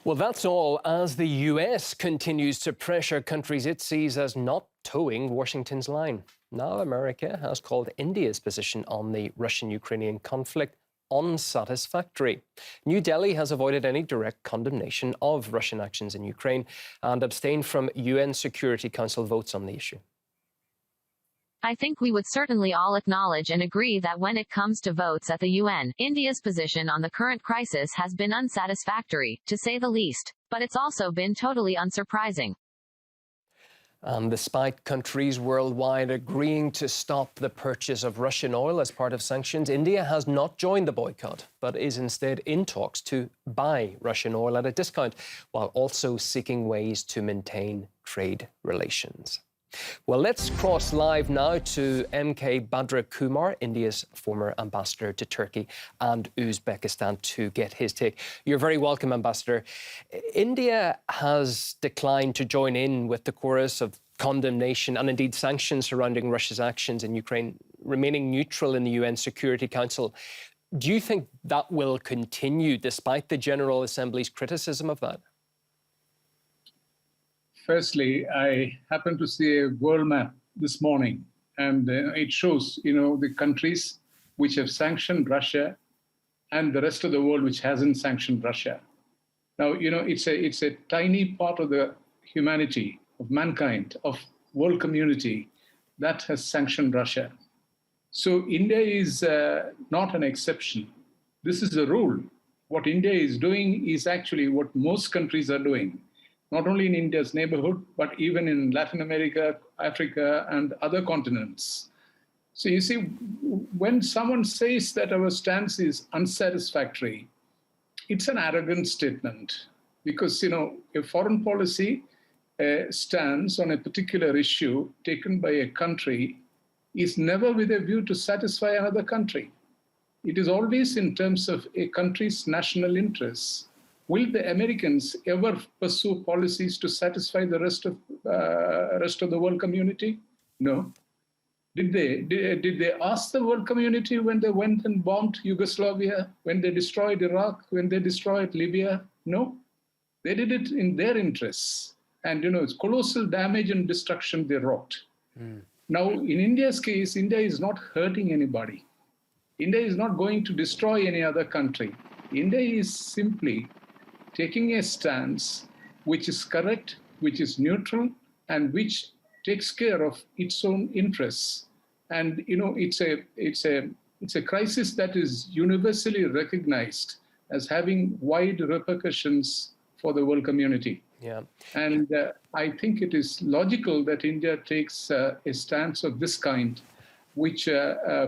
Well, that's all as the US continues to pressure countries it sees as not towing Washington's line. Now America has called India's position on the Russian-Ukrainian conflict unsatisfactory. New Delhi has avoided any direct condemnation of Russian actions in Ukraine and abstained from UN Security Council votes on the issue. I think we would certainly all acknowledge and agree that when it comes to votes at the UN, India's position on the current crisis has been unsatisfactory, to say the least. But it's also been totally unsurprising. And despite countries worldwide agreeing to stop the purchase of Russian oil as part of sanctions, India has not joined the boycott, but is instead in talks to buy Russian oil at a discount, while also seeking ways to maintain trade relations. Well, let's cross live now to M.K. Badra Kumar, India's former ambassador to Turkey and Uzbekistan, to get his take. You're very welcome, Ambassador. India has declined to join in with the chorus of condemnation and indeed sanctions surrounding Russia's actions in Ukraine, remaining neutral in the UN Security Council. Do you think that will continue despite the General Assembly's criticism of that? Firstly, I happened to see a world map this morning, and it shows, the countries which have sanctioned Russia and the rest of the world which hasn't sanctioned Russia. Now, it's a tiny part of the humanity, of mankind, of world community that has sanctioned Russia. So India is not an exception. This is the rule. What India is doing is actually what most countries are doing. Not only in India's neighborhood, but even in Latin America, Africa, and other continents. So you see, when someone says that our stance is unsatisfactory, it's an arrogant statement. Because, a foreign policy stance on a particular issue taken by a country is never with a view to satisfy another country. It is always in terms of a country's national interests. Will the Americans ever pursue policies to satisfy the rest of the world community? No. Did they ask the world community when they went and bombed Yugoslavia, when they destroyed Iraq, when they destroyed Libya? No. They did it in their interests. And, it's colossal damage and destruction they wrought. Now, in India's case, India is not hurting anybody. India is not going to destroy any other country. India is simply taking a stance which is correct, which is neutral, and which takes care of its own interests. And it's a crisis that is universally recognized as having wide repercussions for the world community. Yeah. And I think it is logical that India takes a stance of this kind, which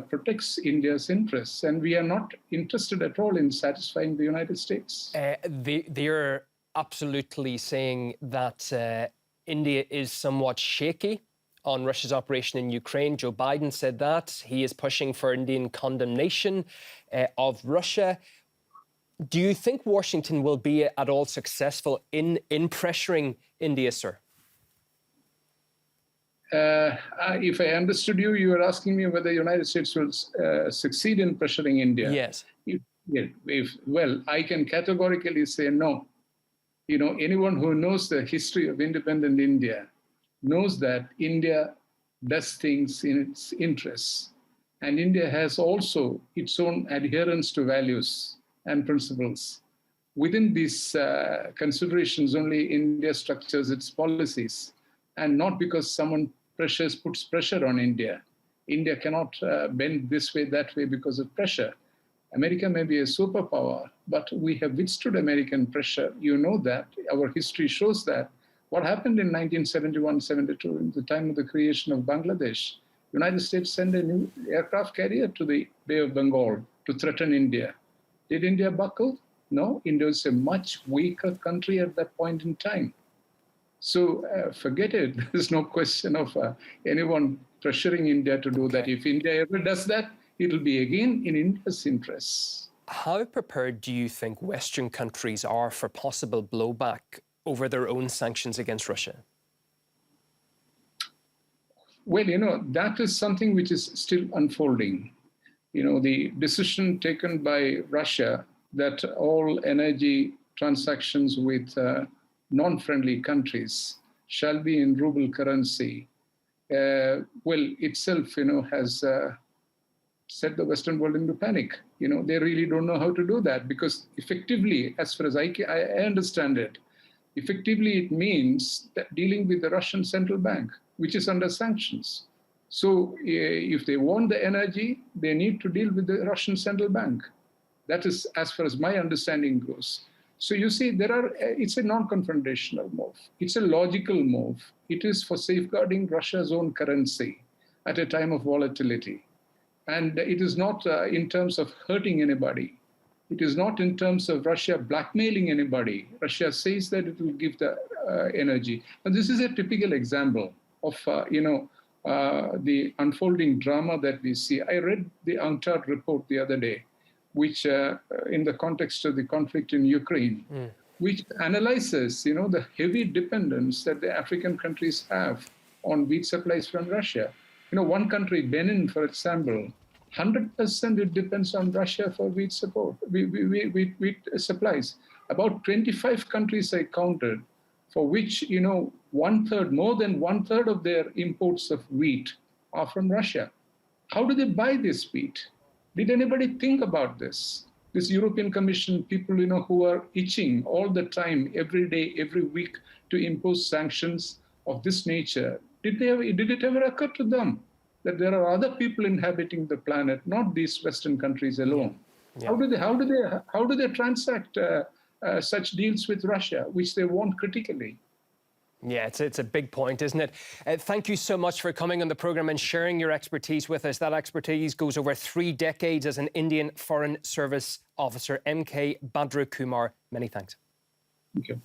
protects India's interests. And we are not interested at all in satisfying the United States. They're absolutely saying that India is somewhat shaky on Russia's operation in Ukraine. Joe Biden said that. He is pushing for Indian condemnation of Russia. Do you think Washington will be at all successful in pressuring India, sir? If I understood you, you were asking me whether the United States will succeed in pressuring India. Yes. Well, I can categorically say no. Anyone who knows the history of independent India knows that India does things in its interests. And India has also its own adherence to values and principles. Within these considerations, only India structures its policies. And not because someone puts pressure on India. India cannot bend this way, that way because of pressure. America may be a superpower, but we have withstood American pressure. You know that. Our history shows that. What happened in 1971-72, in the time of the creation of Bangladesh, the United States sent a new aircraft carrier to the Bay of Bengal to threaten India. Did India buckle? No. India was a much weaker country at that point in time. So forget it. There's no question of anyone pressuring India to do that. If India ever does that, it'll be again in India's interests. How prepared do you think Western countries are for possible blowback over their own sanctions against Russia? Well, that is something which is still unfolding. The decision taken by Russia that all energy transactions with non-friendly countries shall be in ruble currency, itself, has set the Western world into panic. They really don't know how to do that, because effectively, as far as I understand it, effectively it means that dealing with the Russian central bank, which is under sanctions. So if they want the energy, they need to deal with the Russian central bank. That is as far as my understanding goes. So you see, it's a non-confrontational move. It's a logical move. It is for safeguarding Russia's own currency at a time of volatility. And it is not in terms of hurting anybody. It is not in terms of Russia blackmailing anybody. Russia says that it will give the energy. And this is a typical example of, the unfolding drama that we see. I read the UNCTAD report the other day, which in the context of the conflict in Ukraine, which analyzes, the heavy dependence that the African countries have on wheat supplies from Russia. One country, Benin, for example, 100% it depends on Russia for wheat support, wheat supplies. About 25 countries I counted, for which, more than one third of their imports of wheat are from Russia. How do they buy this wheat? Did anybody think about this? This European Commission, people, who are itching all the time, every day, every week, to impose sanctions of this nature, did it ever occur to them that there are other people inhabiting the planet, not these Western countries alone? Yeah. How do they transact such deals with Russia, which they want critically? Yeah, it's a big point, isn't it? Thank you so much for coming on the programme and sharing your expertise with us. That expertise goes over 3 decades as an Indian Foreign Service officer. M.K. Badra Kumar, many thanks. Thank you.